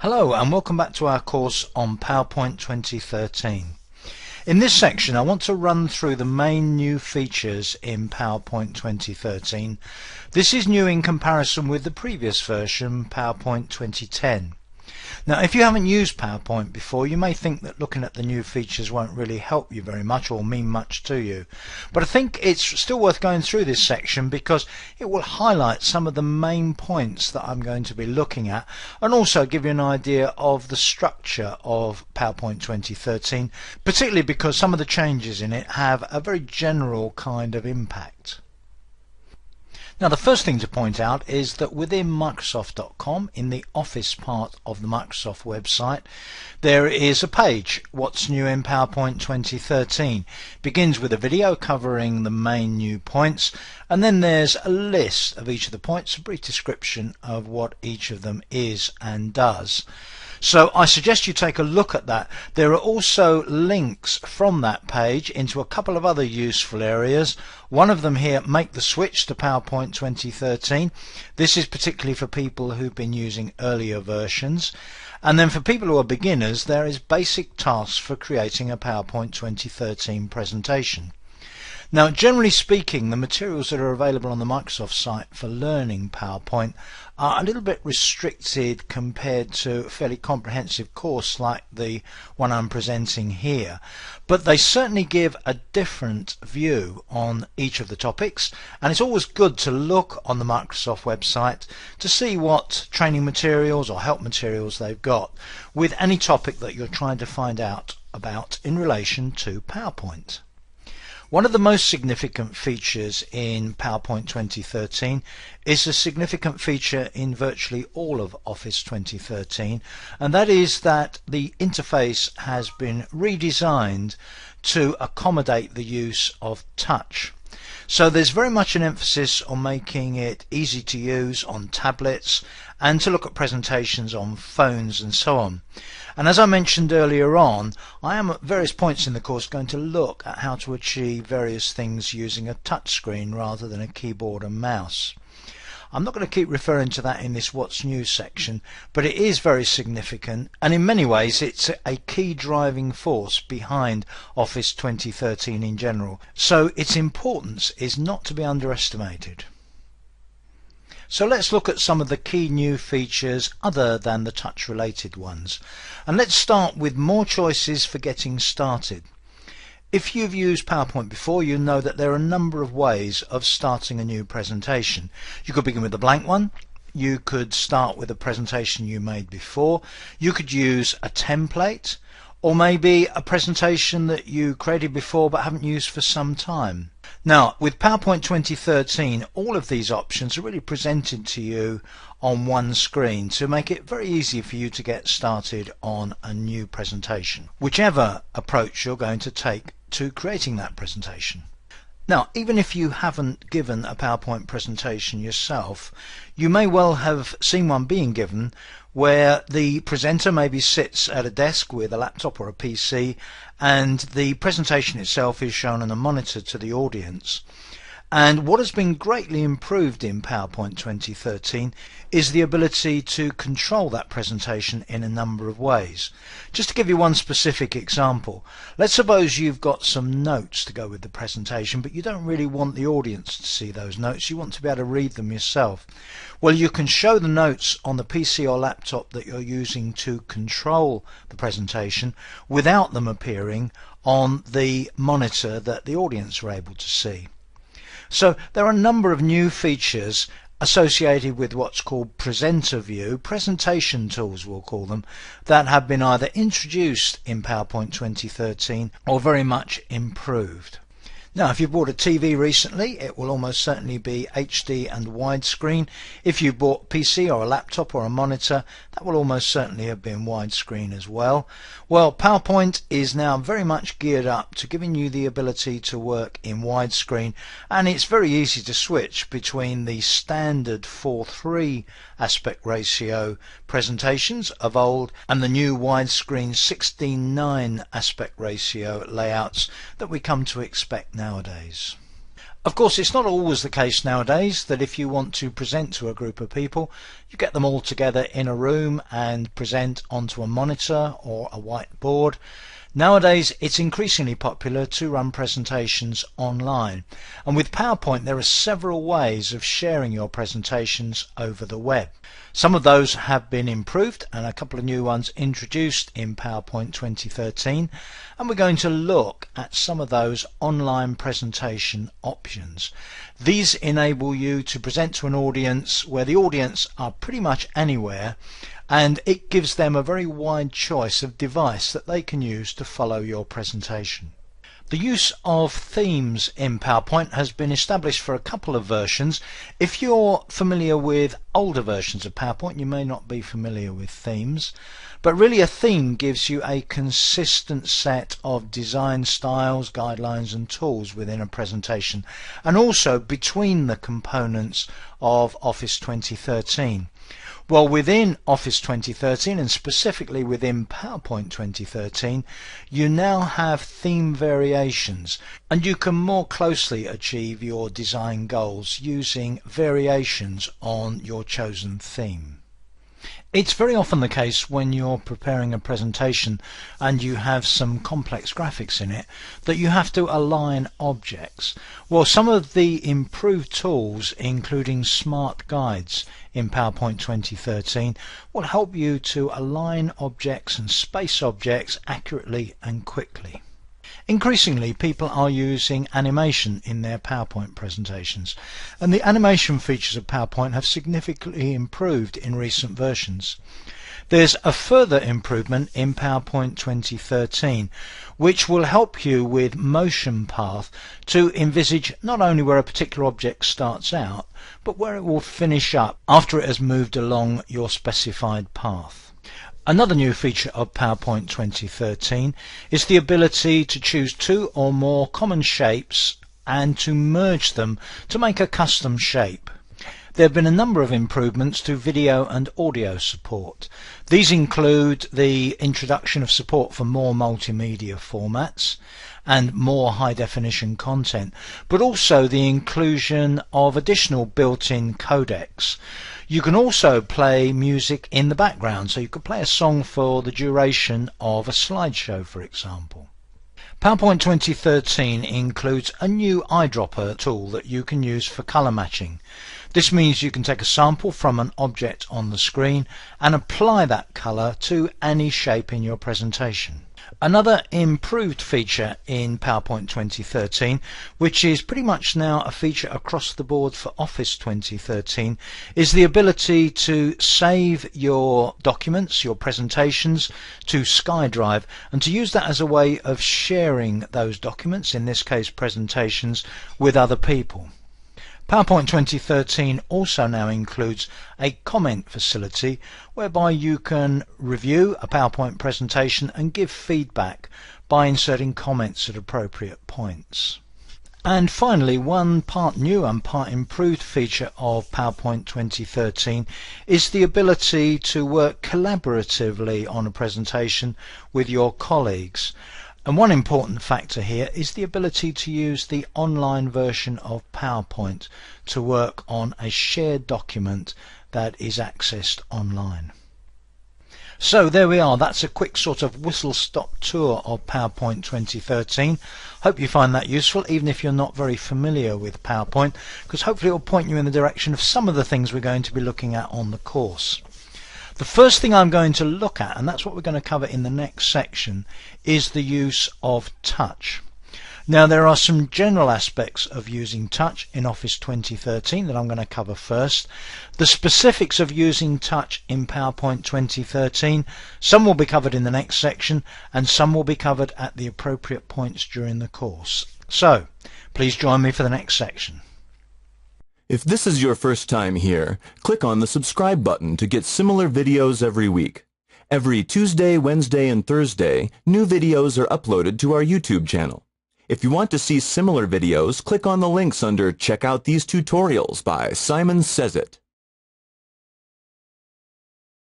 Hello and welcome back to our course on PowerPoint 2013. In this section I want to run through the main new features in PowerPoint 2013. This is new in comparison with the previous version, PowerPoint 2010. Now, if you haven't used PowerPoint before, you may think that looking at the new features won't really help you very much or mean much to you. But I think it's still worth going through this section because it will highlight some of the main points that I'm going to be looking at and also give you an idea of the structure of PowerPoint 2013, particularly because some of the changes in it have a very general kind of impact. Now, the first thing to point out is that within Microsoft.com, in the Office part of the Microsoft website, there is a page, What's New in PowerPoint 2013. It begins with a video covering the main new points, and then there's a list of each of the points, a brief description of what each of them is and does. So I suggest you take a look at that. There are also links from that page into a couple of other useful areas. One of them here, make the switch to PowerPoint 2013. This is particularly for people who've been using earlier versions. And then for people who are beginners, there is basic tasks for creating a PowerPoint 2013 presentation. Now, generally speaking, the materials that are available on the Microsoft site for learning PowerPoint are a little bit restricted compared to a fairly comprehensive course like the one I'm presenting here, but they certainly give a different view on each of the topics, and it's always good to look on the Microsoft website to see what training materials or help materials they've got with any topic that you're trying to find out about in relation to PowerPoint. One of the most significant features in PowerPoint 2013 is a significant feature in virtually all of Office 2013, and that is that the interface has been redesigned to accommodate the use of touch. So there's very much an emphasis on making it easy to use on tablets and to look at presentations on phones and so on. And as I mentioned earlier on, I am at various points in the course going to look at how to achieve various things using a touch screen rather than a keyboard and mouse. I'm not going to keep referring to that in this What's New section, but it is very significant, and in many ways it's a key driving force behind Office 2013 in general. So its importance is not to be underestimated. So let's look at some of the key new features other than the touch related ones. And let's start with more choices for getting started. If you've used PowerPoint before, you know that there are a number of ways of starting a new presentation. You could begin with a blank one. You could start with a presentation you made before. You could use a template, or maybe a presentation that you created before but haven't used for some time. Now, with PowerPoint 2013, all of these options are really presented to you on one screen to make it very easy for you to get started on a new presentation, whichever approach you're going to take to creating that presentation. Now, even if you haven't given a PowerPoint presentation yourself, you may well have seen one being given where the presenter maybe sits at a desk with a laptop or a PC and the presentation itself is shown on a monitor to the audience. And what has been greatly improved in PowerPoint 2013 is the ability to control that presentation in a number of ways. Just to give you one specific example, let's suppose you've got some notes to go with the presentation, but you don't really want the audience to see those notes. You want to be able to read them yourself. Well, you can show the notes on the PC or laptop that you're using to control the presentation without them appearing on the monitor that the audience are able to see. So there are a number of new features associated with what's called presenter view, presentation tools we'll call them, that have been either introduced in PowerPoint 2013 or very much improved. Now, if you bought a TV recently, it will almost certainly be HD and widescreen. If you bought a PC or a laptop or a monitor, that will almost certainly have been widescreen as well. Well, PowerPoint is now very much geared up to giving you the ability to work in widescreen, and it's very easy to switch between the standard 4:3 aspect ratio presentations of old and the new widescreen 16:9 aspect ratio layouts that we come to expect nowadays. Of course, it's not always the case nowadays that if you want to present to a group of people, you get them all together in a room and present onto a monitor or a whiteboard. Nowadays, it's increasingly popular to run presentations online, and with PowerPoint there are several ways of sharing your presentations over the web. Some of those have been improved and a couple of new ones introduced in PowerPoint 2013, and we're going to look at some of those online presentation options. These enable you to present to an audience where the audience are pretty much anywhere, and it gives them a very wide choice of device that they can use to follow your presentation. The use of themes in PowerPoint has been established for a couple of versions. If you're familiar with older versions of PowerPoint, you may not be familiar with themes, but really a theme gives you a consistent set of design styles, guidelines and tools within a presentation, and also between the components of Office 2013. Well, within Office 2013 and specifically within PowerPoint 2013, you now have theme variations, and you can more closely achieve your design goals using variations on your chosen theme. It's very often the case when you're preparing a presentation and you have some complex graphics in it that you have to align objects. Well, some of the improved tools, including smart guides in PowerPoint 2013, will help you to align objects and space objects accurately and quickly. Increasingly, people are using animation in their PowerPoint presentations, and the animation features of PowerPoint have significantly improved in recent versions. There's a further improvement in PowerPoint 2013, which will help you with motion path to envisage not only where a particular object starts out, but where it will finish up after it has moved along your specified path. Another new feature of PowerPoint 2013 is the ability to choose two or more common shapes and to merge them to make a custom shape. There have been a number of improvements to video and audio support. These include the introduction of support for more multimedia formats and more high-definition content, but also the inclusion of additional built-in codecs. You can also play music in the background, so you could play a song for the duration of a slideshow, for example. PowerPoint 2013 includes a new eyedropper tool that you can use for color matching. This means you can take a sample from an object on the screen and apply that color to any shape in your presentation. Another improved feature in PowerPoint 2013, which is pretty much now a feature across the board for Office 2013, is the ability to save your documents, your presentations, to SkyDrive, and to use that as a way of sharing those documents, in this case presentations, with other people. PowerPoint 2013 also now includes a comment facility whereby you can review a PowerPoint presentation and give feedback by inserting comments at appropriate points. And finally, one part new and part improved feature of PowerPoint 2013 is the ability to work collaboratively on a presentation with your colleagues. And one important factor here is the ability to use the online version of PowerPoint to work on a shared document that is accessed online. So there we are, that's a quick sort of whistle-stop tour of PowerPoint 2013. Hope you find that useful, even if you're not very familiar with PowerPoint, because hopefully it will point you in the direction of some of the things we're going to be looking at on the course. The first thing I'm going to look at, and that's what we're going to cover in the next section, is the use of touch. Now, there are some general aspects of using touch in Office 2013 that I'm going to cover first. The specifics of using touch in PowerPoint 2013, some will be covered in the next section and some will be covered at the appropriate points during the course. So, please join me for the next section. If this is your first time here, click on the subscribe button to get similar videos every week. Every Tuesday, Wednesday, and Thursday, new videos are uploaded to our YouTube channel. If you want to see similar videos, click on the links under Check Out These Tutorials by Simon Says It.